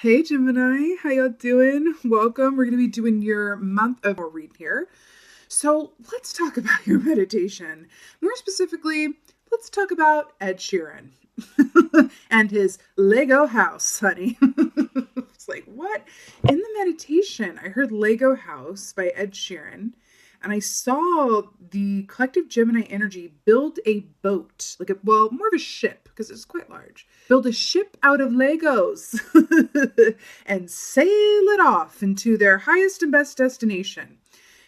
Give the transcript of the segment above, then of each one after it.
Hey Gemini, how y'all doing? Welcome. We're going to be doing your month of read here. So let's talk about your meditation. More specifically, let's talk about Ed Sheeran and his Lego house, honey. It's like, what? In the meditation, I heard Lego House by Ed Sheeran, and I saw the collective Gemini energy build a boat, more of a ship, because it's quite large. Build a ship out of Legos and sail it off into their highest and best destination.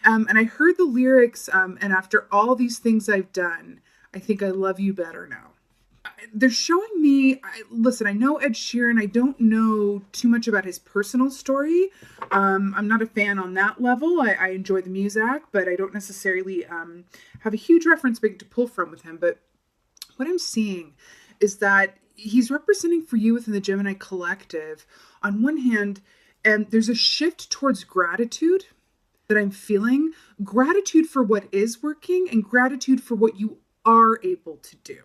And I heard the lyrics, and after all these things I've done, I think I love you better now. They're showing me, listen, I know Ed Sheeran. I don't know too much about his personal story. I'm not a fan on that level. I enjoy the music, but I don't necessarily have a huge reference point to pull from with him. But what I'm seeing is that he's representing for you within the Gemini collective. On one hand, there's a shift towards gratitude that I'm feeling. Gratitude for what is working and gratitude for what you are able to do.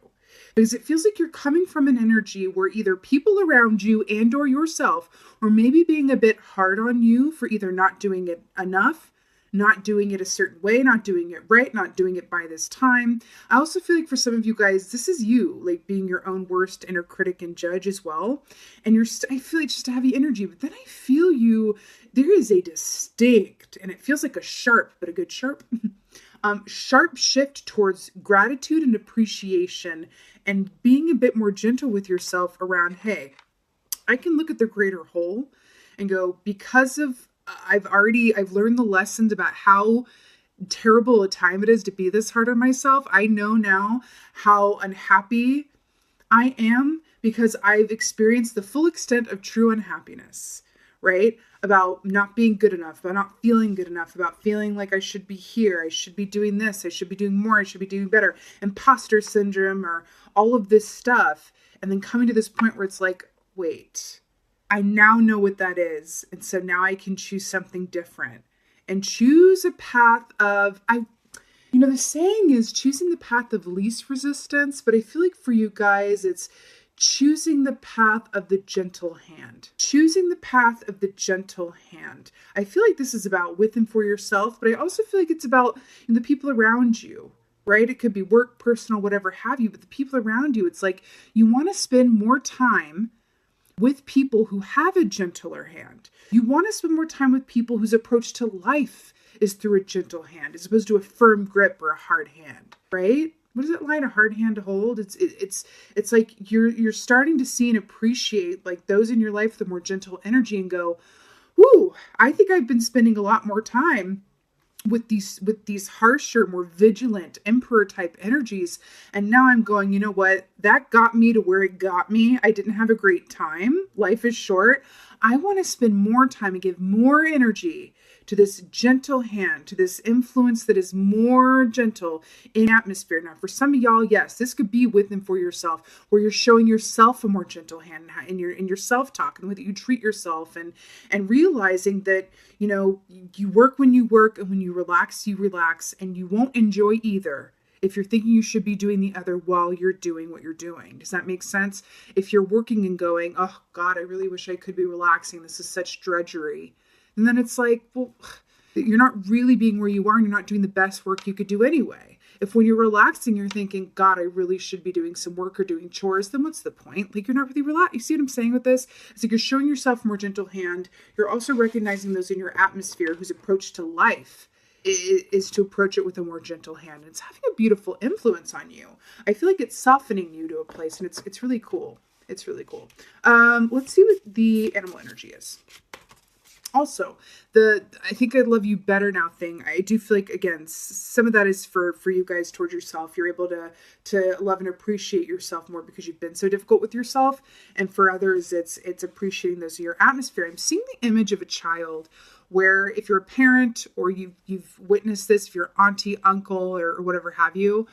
Because it feels like you're coming from an energy where either people around you and or yourself or maybe being a bit hard on you for either not doing it enough, not doing it a certain way, not doing it right, not doing it by this time. I also feel like for some of you guys, this is you, like being your own worst inner critic and judge as well. And I feel like just a heavy energy, but then I feel you, there is a distinct, and it feels like a sharp, but a good sharp, sharp shift towards gratitude and appreciation and being a bit more gentle with yourself around, hey, I can look at the greater whole and go, because of I've learned the lessons about how terrible a time it is to be this hard on myself. I know now how unhappy I am because I've experienced the full extent of true unhappiness, right? About not being good enough, about not feeling good enough, about feeling like I should be here, I should be doing this, I should be doing more, I should be doing better, imposter syndrome, or all of this stuff. And then coming to this point where it's like, wait, I now know what that is. And so now I can choose something different and choose a path of, the saying is choosing the path of least resistance, but I feel like for you guys, it's choosing the path of the gentle hand. Choosing the path of the gentle hand. I feel like this is about with and for yourself, but I also feel like it's about the people around you, right? It could be work, personal, whatever have you, but the people around you, it's like you want to spend more time with people who have a gentler hand. You want to spend more time with people whose approach to life is through a gentle hand as opposed to a firm grip or a hard hand, right? What does it like, a hard hand to hold? It's like you're starting to see and appreciate like those in your life, the more gentle energy, and go, whoo, I think I've been spending a lot more time with these harsher, more vigilant emperor type energies. And now I'm going, you know what? That got me to where it got me. I didn't have a great time. Life is short. I want to spend more time and give more energy to this gentle hand, to this influence that is more gentle in atmosphere. Now, for some of y'all, yes, this could be with and for yourself, where you're showing yourself a more gentle hand in your self-talk and the way that you treat yourself, and realizing that, you work when you work, and when you relax, and you won't enjoy either if you're thinking you should be doing the other while you're doing what you're doing. Does that make sense? If you're working and going, oh God, I really wish I could be relaxing. This is such drudgery. And then it's like, well, you're not really being where you are, and you're not doing the best work you could do anyway. If when you're relaxing, you're thinking, God, I really should be doing some work or doing chores, then what's the point? Like, you're not really relaxed. You see what I'm saying with this? It's like you're showing yourself a more gentle hand. You're also recognizing those in your atmosphere whose approach to life is to approach it with a more gentle hand. It's having a beautiful influence on you. I feel like it's softening you to a place, and it's really cool. It's really cool. Let's see what the animal energy is. Also, I think I love you better now thing. I do feel like, again, some of that is for you guys towards yourself. You're able to love and appreciate yourself more because you've been so difficult with yourself. And for others, it's appreciating those in your atmosphere. I'm seeing the image of a child where if you're a parent or you've witnessed this, if you're auntie, uncle, or whatever have you,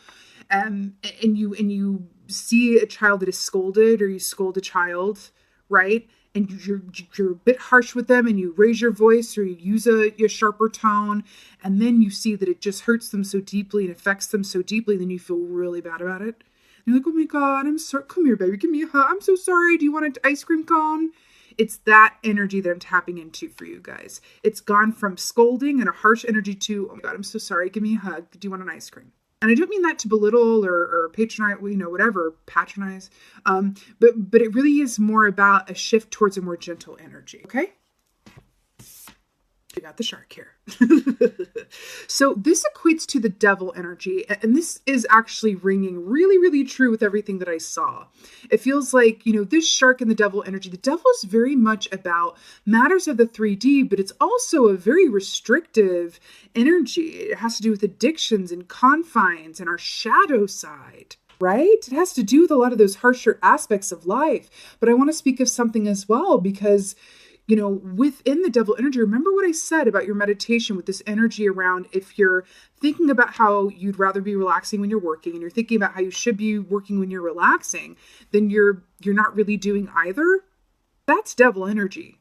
and you see a child that is scolded, or you scold a child, right? And you're a bit harsh with them, and you raise your voice, or you use a sharper tone, and then you see that it just hurts them so deeply and affects them so deeply, then you feel really bad about it. And you're like, oh my God, I'm sorry. Come here, baby. Give me a hug. I'm so sorry. Do you want an ice cream cone? it's that energy that I'm tapping into for you guys. It's gone from scolding and a harsh energy to, oh my God, I'm so sorry. Give me a hug. Do you want an ice cream? And I don't mean that to belittle or patronize, whatever, patronize. But it really is more about a shift towards a more gentle energy. Okay. We got the shark here. So this equates to the devil energy. And this is actually ringing really, really true with everything that I saw. It feels like, this shark and the devil energy, the devil is very much about matters of the 3D, but it's also a very restrictive energy. It has to do with addictions and confines and our shadow side. Right? It has to do with a lot of those harsher aspects of life. But I want to speak of something as well because within the devil energy, remember what I said about your meditation with this energy around if you're thinking about how you'd rather be relaxing when you're working and you're thinking about how you should be working when you're relaxing, then you're not really doing either. That's devil energy.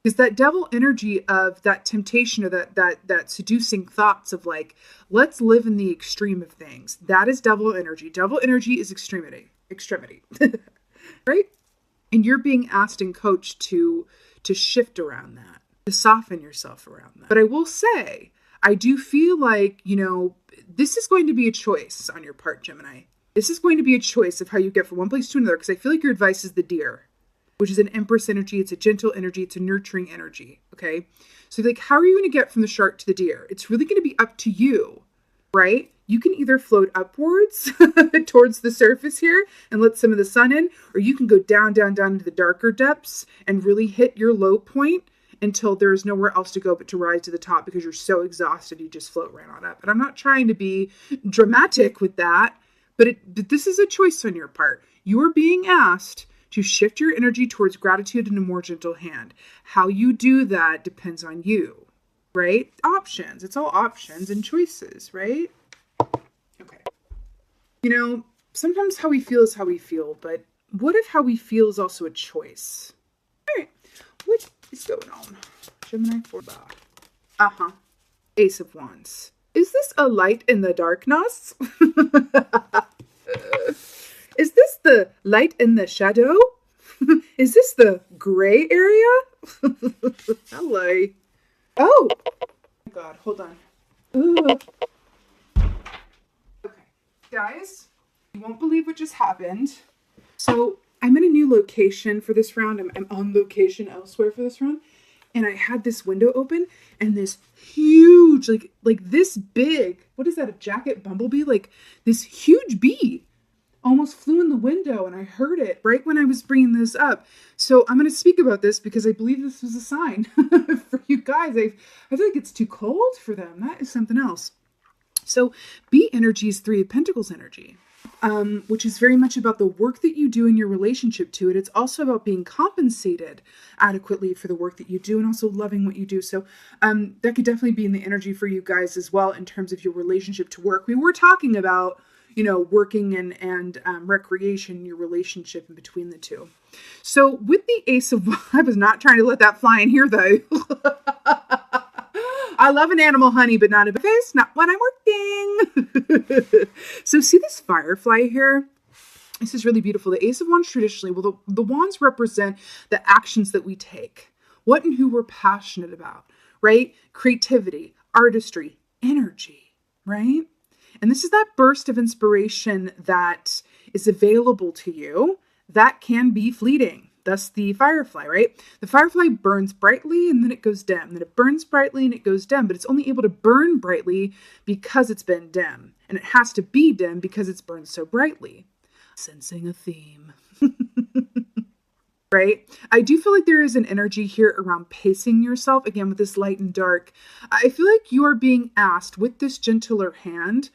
Is that devil energy of that temptation or that seducing thoughts of like, let's live in the extreme of things. That is devil energy. Devil energy is extremity, right? And you're being asked and coached to shift around that, to soften yourself around that. But I will say, I do feel like, this is going to be a choice on your part, Gemini. This is going to be a choice of how you get from one place to another, because I feel like your advice is the deer, which is an empress energy. It's a gentle energy. It's a nurturing energy. Okay. So like, how are you going to get from the shark to the deer? It's really going to be up to you, right? You can either float upwards towards the surface here and let some of the sun in, or you can go down into the darker depths and really hit your low point until there's nowhere else to go but to rise to the top because you're so exhausted you just float right on up. And I'm not trying to be dramatic with that, but this is a choice on your part. You are being asked to shift your energy towards gratitude in a more gentle hand. How you do that depends on you, right? Options. It's all options and choices, right? Okay. Sometimes how we feel is how we feel, but what if how we feel is also a choice? All right. What is going on? Gemini 4 bar. Ace of Wands. Is this a light in the darkness? Is this the light in the shadow? Is this the gray area? Hello. Oh my God, hold on. Ooh. Guys, you won't believe what just happened. So I'm in a new location for this round. I'm on location elsewhere for this round. And I had this window open and this huge, like this big, what is that, a jacket bumblebee? Like this huge bee almost flew in the window and I heard it right when I was bringing this up. So I'm going to speak about this because I believe this was a sign for you guys. I feel like it's too cold for them. That is something else. So bee energy is 3 of Pentacles energy, which is very much about the work that you do in your relationship to it. It's also about being compensated adequately for the work that you do and also loving what you do. So that could definitely be in the energy for you guys as well in terms of your relationship to work. We were talking about, working and recreation, your relationship in between the two. So with the Ace of Wands, I was not trying to let that fly in here though. I love an animal, honey, but not a face, not when I'm working. So see this firefly here? This is really beautiful. The Ace of Wands traditionally, well, the wands represent the actions that we take, what and who we're passionate about, right? Creativity, artistry, energy, right? And this is that burst of inspiration that is available to you that can be fleeting. Thus the firefly, right? The firefly burns brightly and then it goes dim. Then it burns brightly and it goes dim, but it's only able to burn brightly because it's been dim. And it has to be dim because it's burned so brightly. Sensing a theme. Right? I do feel like there is an energy here around pacing yourself, again, with this light and dark. I feel like you are being asked with this gentler hand,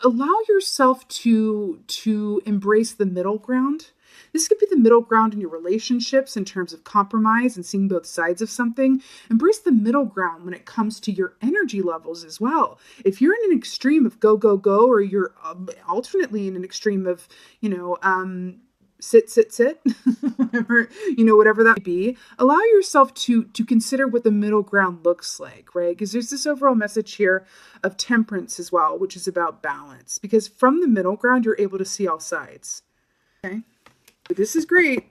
allow yourself to embrace the middle ground. This could be the middle ground in your relationships in terms of compromise and seeing both sides of something. Embrace the middle ground when it comes to your energy levels as well. If you're in an extreme of go, go, go, or you're alternately in an extreme of, sit, whatever, whatever that may be, allow yourself to consider what the middle ground looks like, right? Because there's this overall message here of temperance as well, which is about balance. Because from the middle ground, you're able to see all sides. Okay. This is great.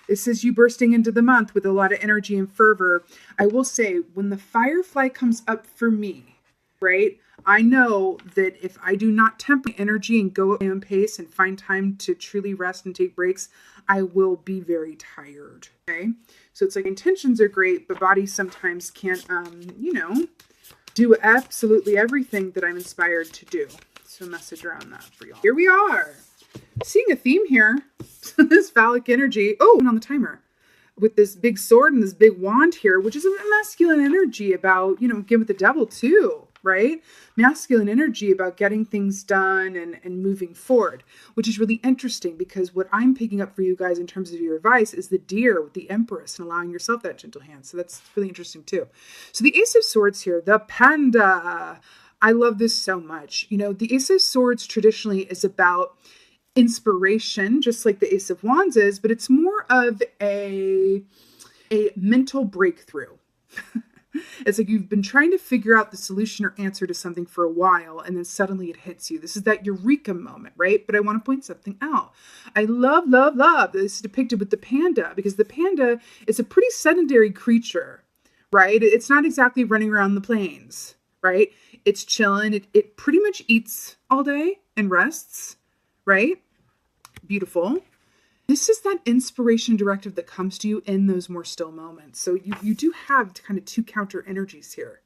This is you bursting into the month with a lot of energy and fervor. I will say, when the firefly comes up for me, right, I know that if I do not temper my energy and go at my own pace and find time to truly rest and take breaks, I will be very tired. Okay. So it's like intentions are great, but body sometimes can't, do absolutely everything that I'm inspired to do. So message around that for y'all. Here we are. Seeing a theme here. This phallic energy. Oh, and on the timer. With this big sword and this big wand here, which is a masculine energy about, again with the devil too, right? Masculine energy about getting things done and moving forward, which is really interesting because what I'm picking up for you guys in terms of your advice is the deer with the empress and allowing yourself that gentle hand. So that's really interesting too. So the Ace of Swords here, the panda. I love this so much. The Ace of Swords traditionally is about inspiration, just like the Ace of Wands is, but it's more of a mental breakthrough. It's like you've been trying to figure out the solution or answer to something for a while, and then suddenly it hits you. This is that eureka moment, right? But I want to point something out. I love that this is depicted with the panda, because the panda is a pretty sedentary creature, right? It's not exactly running around the plains, right? It's chilling. It pretty much eats all day and rests, right? Beautiful. This is that inspiration directive that comes to you in those more still moments. So you do have kind of two counter energies here.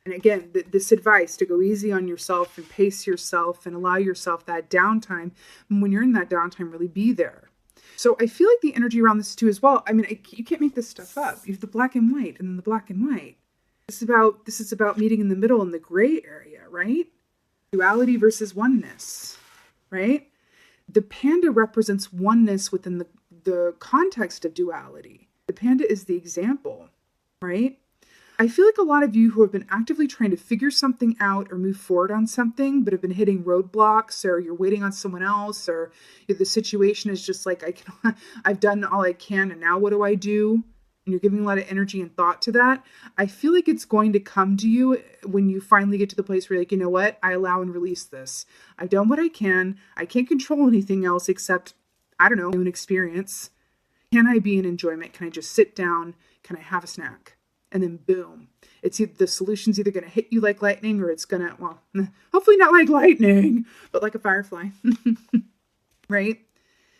And again, this advice to go easy on yourself and pace yourself and allow yourself that downtime. And when you're in that downtime, really be there. So I feel like the energy around this too as well. I mean, you can't make this stuff up. You have the black and white and then the black and white. This is about meeting in the middle in the gray area, right? Duality versus oneness, right? The panda represents oneness within the context of duality. The panda is the example, right? I feel like a lot of you who have been actively trying to figure something out or move forward on something, but have been hitting roadblocks, or you're waiting on someone else, or the situation is just like, I've done all I can, and now what do I do? And you're giving a lot of energy and thought to that. I feel like it's going to come to you when you finally get to the place where you're like, you know what? I allow and release this. I've done what I can. I can't control anything else except, I don't know, an experience. Can I be in enjoyment? Can I just sit down? Can I have a snack? And then boom. The solution's either going to hit you like lightning, or it's going to, well, hopefully not like lightning, but like a firefly, right?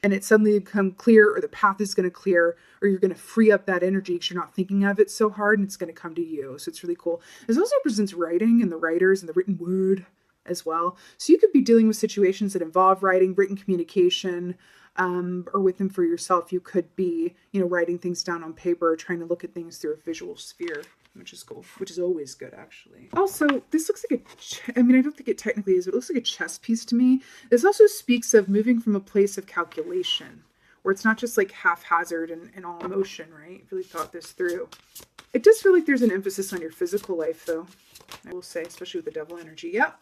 And it suddenly become clear, or the path is going to clear, or you're going to free up that energy because you're not thinking of it so hard, and it's going to come to you. So it's really cool. This also represents writing and the writers and the written word as well. So you could be dealing with situations that involve writing, written communication, or with them for yourself. You could be, writing things down on paper, trying to look at things through a visual sphere, which is cool, which is always good, actually. Also, this looks like I don't think it technically is, but it looks like a chess piece to me. This also speaks of moving from a place of calculation, where it's not just like haphazard and all emotion, right? Really thought this through. It does feel like there's an emphasis on your physical life, though, I will say, especially with the devil energy. Yep.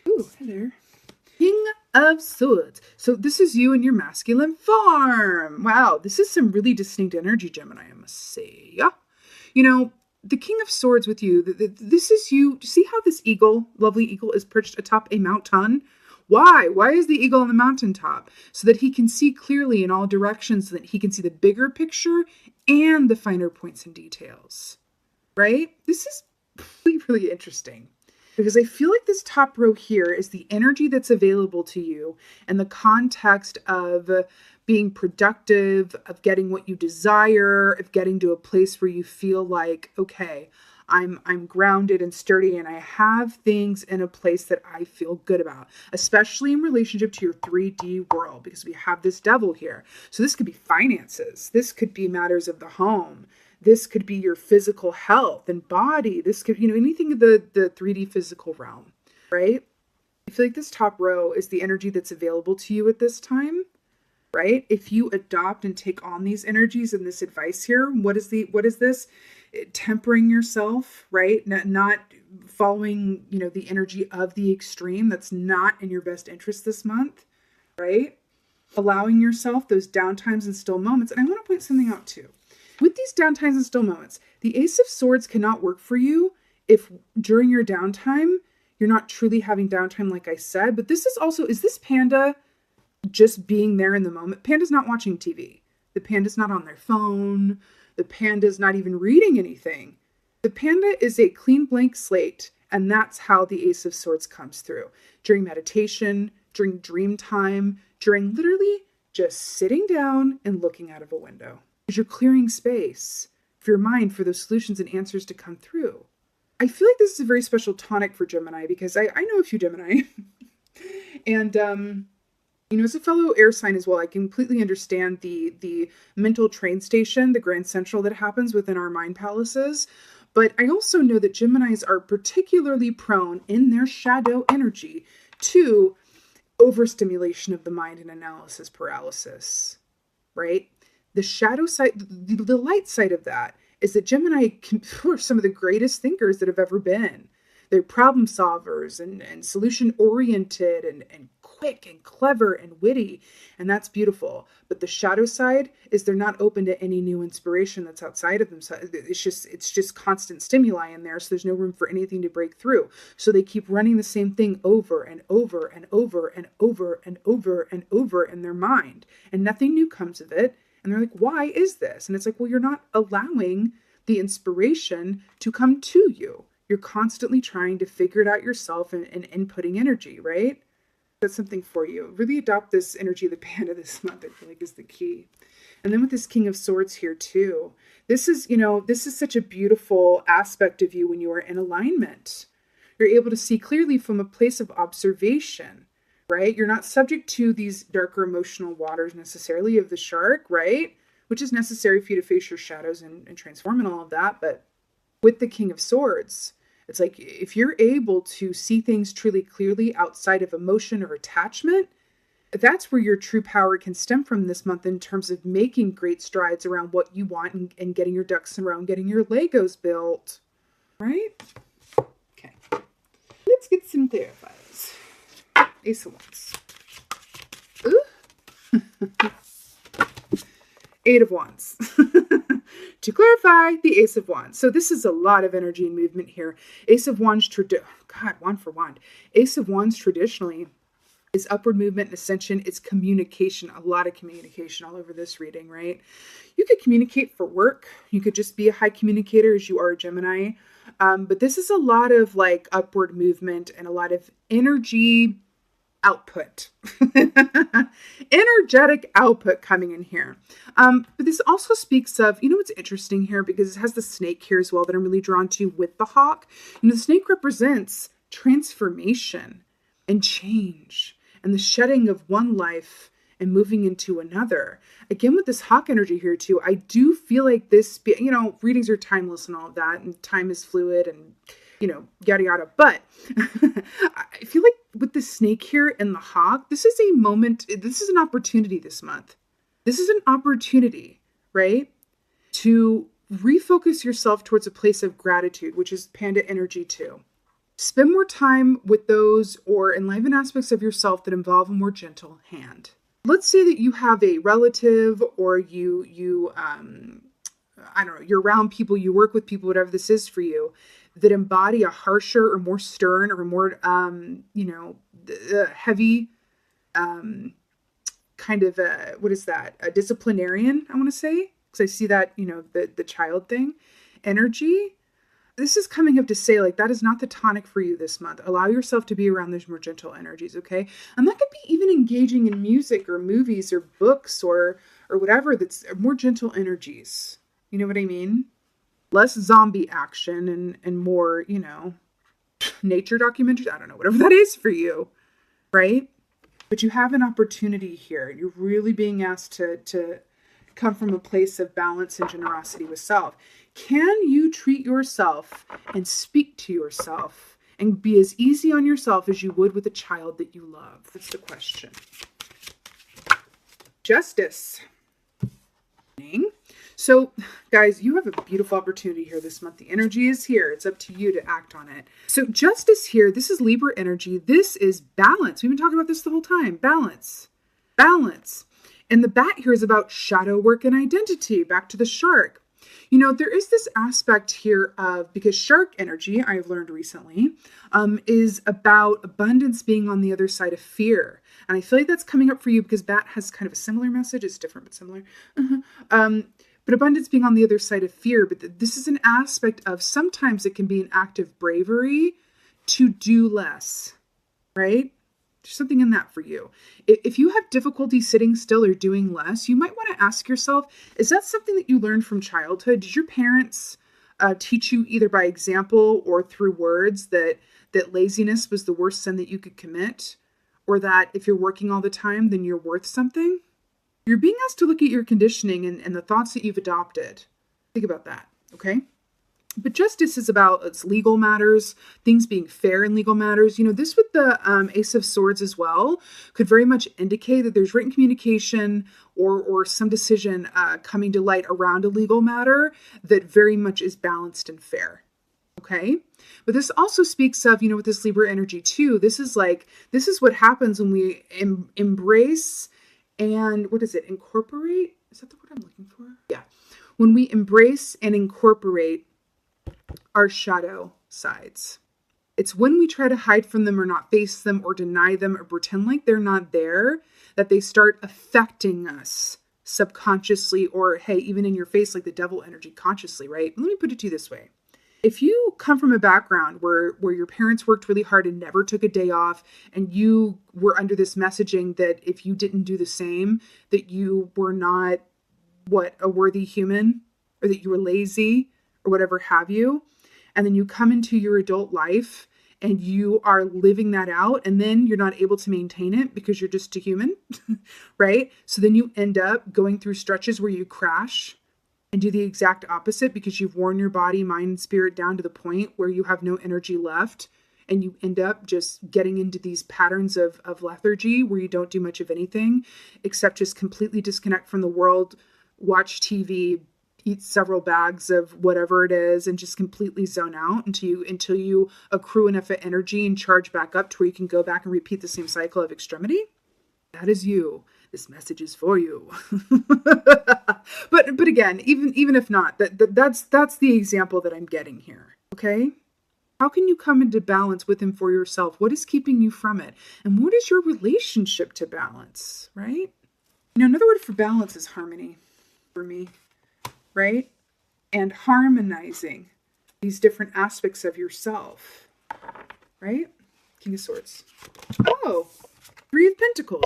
Ooh, hello. King of Swords. So this is you in your masculine form. Wow, this is some really distinct energy, Gemini, I must say. Yeah. The King of Swords with you, this is you. See how this eagle, lovely eagle, is perched atop a mountain? Why? Why is the eagle on the mountaintop? So that he can see clearly in all directions, so that he can see the bigger picture and the finer points and details, right? This is really, really interesting. Because I feel like this top row here is the energy that's available to you and the context of being productive, of getting what you desire, of getting to a place where you feel like, okay, I'm grounded and sturdy, and I have things in a place that I feel good about, especially in relationship to your 3D world, because we have this devil here. So this could be finances. This could be matters of the home. This could be your physical health and body. This could, anything in the 3D physical realm, right? I feel like this top row is the energy that's available to you at this time, right? If you adopt and take on these energies and this advice here, what is this? Tempering yourself, right? Not following, the energy of the extreme. That's not in your best interest this month, right? Allowing yourself those downtimes and still moments. And I want to point something out too. With these downtimes and still moments, the Ace of Swords cannot work for you if during your downtime, you're not truly having downtime, like I said. But this is this panda just being there in the moment? Panda's not watching TV. The panda's not on their phone. The panda's not even reading anything. The panda is a clean blank slate, and that's how the Ace of Swords comes through. During meditation, during dream time, during literally just sitting down and looking out of a window. Because you're clearing space for your mind for those solutions and answers to come through. I feel like this is a very special tonic for Gemini because I know a few Gemini. And, as a fellow air sign as well, I completely understand the mental train station, the Grand Central that happens within our mind palaces. But I also know that Geminis are particularly prone in their shadow energy to overstimulation of the mind and analysis paralysis, right? The shadow side, the light side of that is that Gemini are some of the greatest thinkers that have ever been. They're problem solvers and solution oriented and quick and clever and witty. And that's beautiful. But the shadow side is they're not open to any new inspiration that's outside of themselves. It's just constant stimuli in there. So there's no room for anything to break through. So they keep running the same thing over and over and over and over and over and over in their mind. And nothing new comes of it. And they're like, why is this? And it's like, well, you're not allowing the inspiration to come to you. You're constantly trying to figure it out yourself and inputting energy, right? That's something for you. Really adopt this energy of the panda this month, I feel like is the key. And then with this King of Swords here too, this is such a beautiful aspect of you when you are in alignment. You're able to see clearly from a place of observation, right? You're not subject to these darker emotional waters necessarily of the shark, right? Which is necessary for you to face your shadows and transform and all of that. But with the King of Swords, it's like if you're able to see things truly clearly outside of emotion or attachment, that's where your true power can stem from this month in terms of making great strides around what you want and getting your ducks in a row and getting your Legos built, right? Okay, let's get some clarifiers. Ace of Wands. Ooh. Eight of Wands. To clarify, the Ace of Wands. So this is a lot of energy and movement here. Ace of Wands, wand for wand. Ace of Wands traditionally is upward movement and ascension. It's communication, a lot of communication all over this reading, right? You could communicate for work. You could just be a high communicator as you are a Gemini. But this is a lot of like upward movement and a lot of energy output, energetic output coming in here. But this also speaks of, what's interesting here, because it has the snake here as well that I'm really drawn to with the hawk. The snake represents transformation and change and the shedding of one life and moving into another. Again, with this hawk energy here too, I do feel like this, readings are timeless and all of that, and time is fluid and yada, yada. But I feel like with the snake here and the hawk, this is a moment, this is an opportunity this month. This is an opportunity, right? To refocus yourself towards a place of gratitude, which is panda energy too. Spend more time with those or enliven aspects of yourself that involve a more gentle hand. Let's say that you have a relative or you I don't know, you're around people, you work with people, whatever this is for you, that embody a harsher or more stern or more, heavy, kind of, what is that? A disciplinarian, I want to say, because I see that, the child thing, energy. This is coming up to say, like, that is not the tonic for you this month. Allow yourself to be around those more gentle energies, okay? And that could be even engaging in music or movies or books or whatever that's more gentle energies. You know what I mean? Less zombie action and more, nature documentaries. I don't know, whatever that is for you, right? But you have an opportunity here. You're really being asked to come from a place of balance and generosity with self. Can you treat yourself and speak to yourself and be as easy on yourself as you would with a child that you love? That's the question. Justice. So, guys, you have a beautiful opportunity here this month. The energy is here. It's up to you to act on it. So, justice here, this is Libra energy. This is balance. We've been talking about this the whole time. Balance. Balance. And the bat here is about shadow work and identity. Back to the shark. There is this aspect here of, because shark energy, I've learned recently, is about abundance being on the other side of fear. And I feel like that's coming up for you because Bat has kind of a similar message. It's different, but similar. But abundance being on the other side of fear. But this is an aspect of sometimes it can be an act of bravery to do less, right? There's something in that for you. If you have difficulty sitting still or doing less, you might want to ask yourself, is that something that you learned from childhood? Did your parents teach you either by example or through words that laziness was the worst sin that you could commit? Or that if you're working all the time, then you're worth something? You're being asked to look at your conditioning and the thoughts that you've adopted. Think about that, okay? But justice is about its legal matters, things being fair in legal matters. This with the Ace of Swords as well could very much indicate that there's written communication or some decision coming to light around a legal matter that very much is balanced and fair. Okay? But this also speaks of, with this Libra energy too, this is what happens when we embrace and, incorporate? Is that the word I'm looking for? Yeah. When we embrace and incorporate our shadow sides. It's when we try to hide from them or not face them or deny them or pretend like they're not there that they start affecting us subconsciously or, hey, even in your face, like the devil energy consciously, right? Let me put it to you this way. If you come from a background where your parents worked really hard and never took a day off, and you were under this messaging that if you didn't do the same, that you were not, a worthy human, or that you were lazy, or whatever have you, and then you come into your adult life and you are living that out, and then you're not able to maintain it because you're just a human, right? So then you end up going through stretches where you crash and do the exact opposite because you've worn your body, mind, and spirit down to the point where you have no energy left, and you end up just getting into these patterns of lethargy where you don't do much of anything except just completely disconnect from the world, watch TV, eat several bags of whatever it is, and just completely zone out until you accrue enough energy and charge back up to where you can go back and repeat the same cycle of extremity. That is you. This message is for you. But again, even if not, that's the example that I'm getting here. Okay? How can you come into balance with and for yourself? What is keeping you from it? And what is your relationship to balance, right? Another word for balance is harmony for me. Right? And harmonizing these different aspects of yourself. Right? King of Swords. Oh, Three of Pentacles.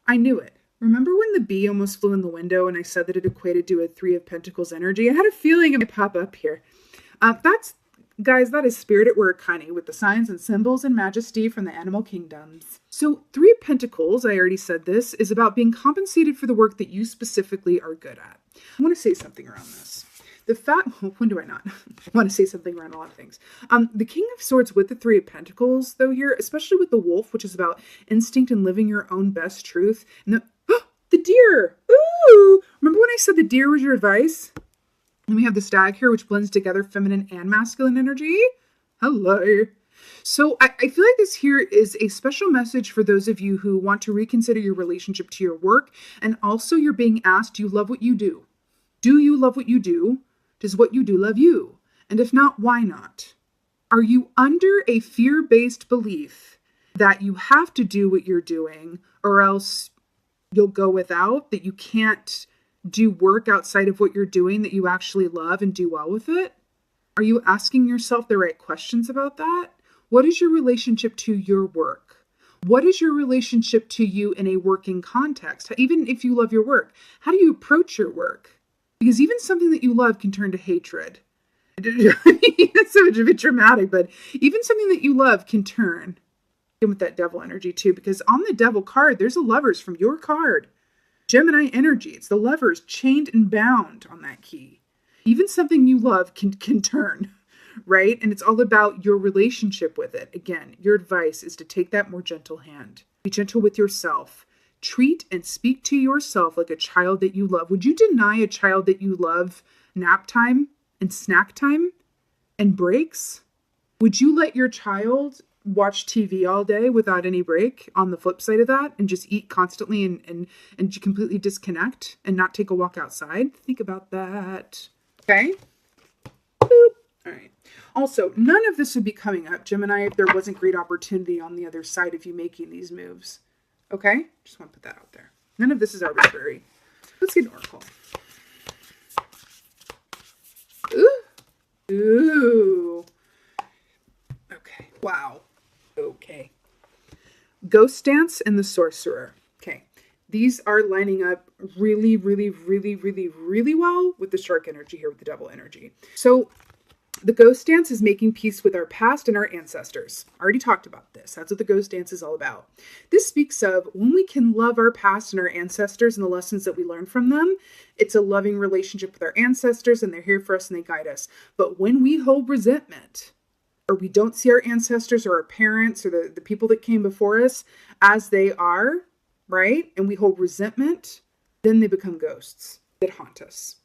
I knew it. Remember when the bee almost flew in the window and I said that it equated to a Three of Pentacles energy? I had a feeling it might pop up here. That is spirit at work, honey, with the signs and symbols and majesty from the animal kingdoms. So Three of Pentacles, I already said this, is about being compensated for the work that you specifically are good at. I want to say something around this. When do I not? I want to say something around a lot of things. The King of Swords with the Three of Pentacles, though, here, especially with the wolf, which is about instinct and living your own best truth. And the deer. Ooh! Remember when I said the deer was your advice? And we have the stag here, which blends together feminine and masculine energy. Hello. So I feel like this here is a special message for those of you who want to reconsider your relationship to your work. And also you're being asked, do you love what you do? Do you love what you do? Does what you do love you? And if not, why not? Are you under a fear-based belief that you have to do what you're doing or else you'll go without, that you can't do work outside of what you're doing that you actually love and do well with it? Are you asking yourself the right questions about that? What is your relationship to your work? What is your relationship to you in a working context? Even if you love your work, how do you approach your work? Because even something that you love can turn to hatred. It's so much a bit dramatic, but even something that you love can turn. And with that devil energy too, because on the devil card, there's a lovers from your card. Gemini energy. It's the lovers chained and bound on that key. Even something you love can turn, right? And it's all about your relationship with it. Again, your advice is to take that more gentle hand. Be gentle with yourself. Treat and speak to yourself like a child that you love. Would you deny a child that you love nap time and snack time and breaks? Would you let your child watch TV all day without any break on the flip side of that and just eat constantly and completely disconnect and not take a walk outside? Think about that. Okay? Boop. All right. Also, none of this would be coming up, Gemini, if there wasn't great opportunity on the other side of you making these moves. Okay? Just want to put that out there. None of this is arbitrary. Let's get an oracle. Ooh. Ooh. Okay. Wow. Okay. Ghost Dance and the Sorcerer. Okay. These are lining up really, really, really, really, really well with the shark energy here, with the devil energy. So the ghost dance is making peace with our past and our ancestors. I already talked about this. That's what the ghost dance is all about. This speaks of when we can love our past and our ancestors and the lessons that we learn from them. It's a loving relationship with our ancestors, and they're here for us and they guide us. But when we hold resentment, or we don't see our ancestors or our parents or the people that came before us as they are, right? And we hold resentment, then they become ghosts that haunt us.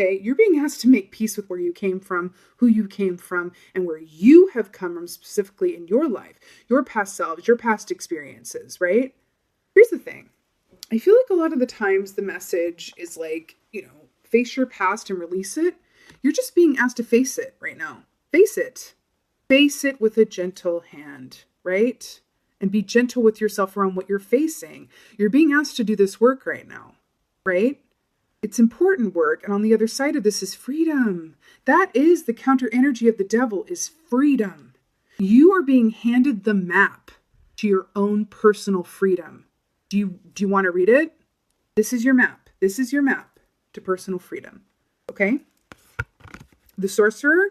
Okay, you're being asked to make peace with where you came from, who you came from, and where you have come from specifically in your life, your past selves, your past experiences, right? Here's the thing. I feel like a lot of the times the message is like, face your past and release it. You're just being asked to face it right now. Face it. Face it with a gentle hand, right? And be gentle with yourself around what you're facing. You're being asked to do this work right now, right? It's important work. And on the other side of this is freedom. That is the counter energy of the devil, is freedom. You are being handed the map to your own personal freedom. Do you want to read it? This is your map. This is your map to personal freedom. Okay? The Sorcerer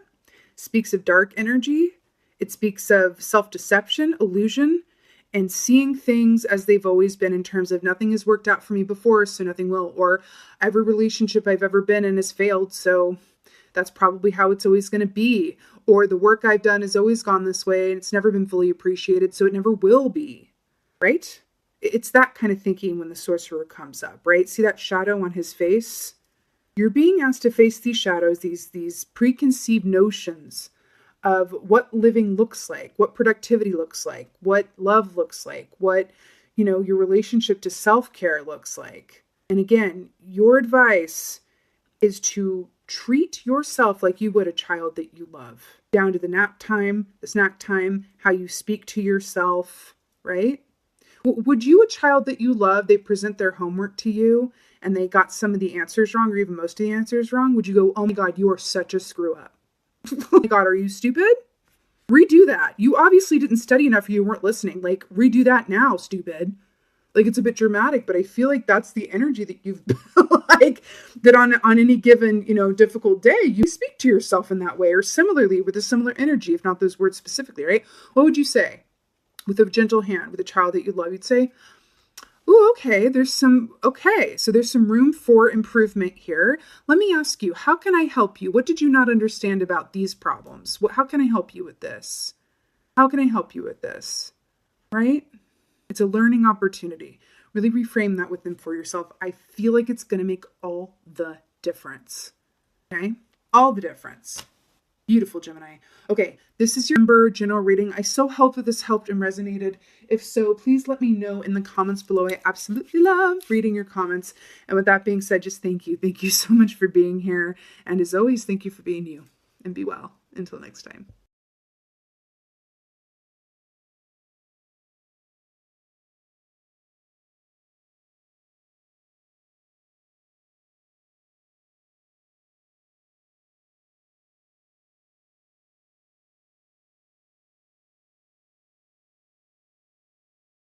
speaks of dark energy. It speaks of self-deception, illusion, and seeing things as they've always been in terms of nothing has worked out for me before, so nothing will. Or every relationship I've ever been in has failed, so that's probably how it's always going to be. Or the work I've done has always gone this way and it's never been fully appreciated, so it never will be. Right? It's that kind of thinking when the Sorcerer comes up, right? See that shadow on his face? You're being asked to face these shadows, these preconceived notions of what living looks like, what productivity looks like, what love looks like, what, your relationship to self-care looks like. And again, your advice is to treat yourself like you would a child that you love, down to the nap time, the snack time, how you speak to yourself, right? Would you, a child that you love, they present their homework to you and they got some of the answers wrong or even most of the answers wrong? Would you go, oh my God, you are such a screw up? Oh my God, are you stupid? Redo that. You obviously didn't study enough or you weren't listening. Like, redo that now, stupid. Like, it's a bit dramatic, but I feel like that's the energy that you've like that on any given, difficult day, you speak to yourself in that way, or similarly with a similar energy, if not those words specifically, right? What would you say with a gentle hand with a child that you love? You'd say, ooh, okay, so there's some room for improvement here. Let me ask you, how can I help you? What did you not understand about these problems? How can I help you with this? How can I help you with this? Right? It's a learning opportunity. Really reframe that within for yourself. I feel like it's going to make all the difference. Okay? All the difference. Beautiful, Gemini. Okay, this is your number general reading. I so hope that this helped and resonated. If so, please let me know in the comments below. I absolutely love reading your comments. And with that being said, just thank you. Thank you so much for being here. And as always, thank you for being you. And be well. Until next time.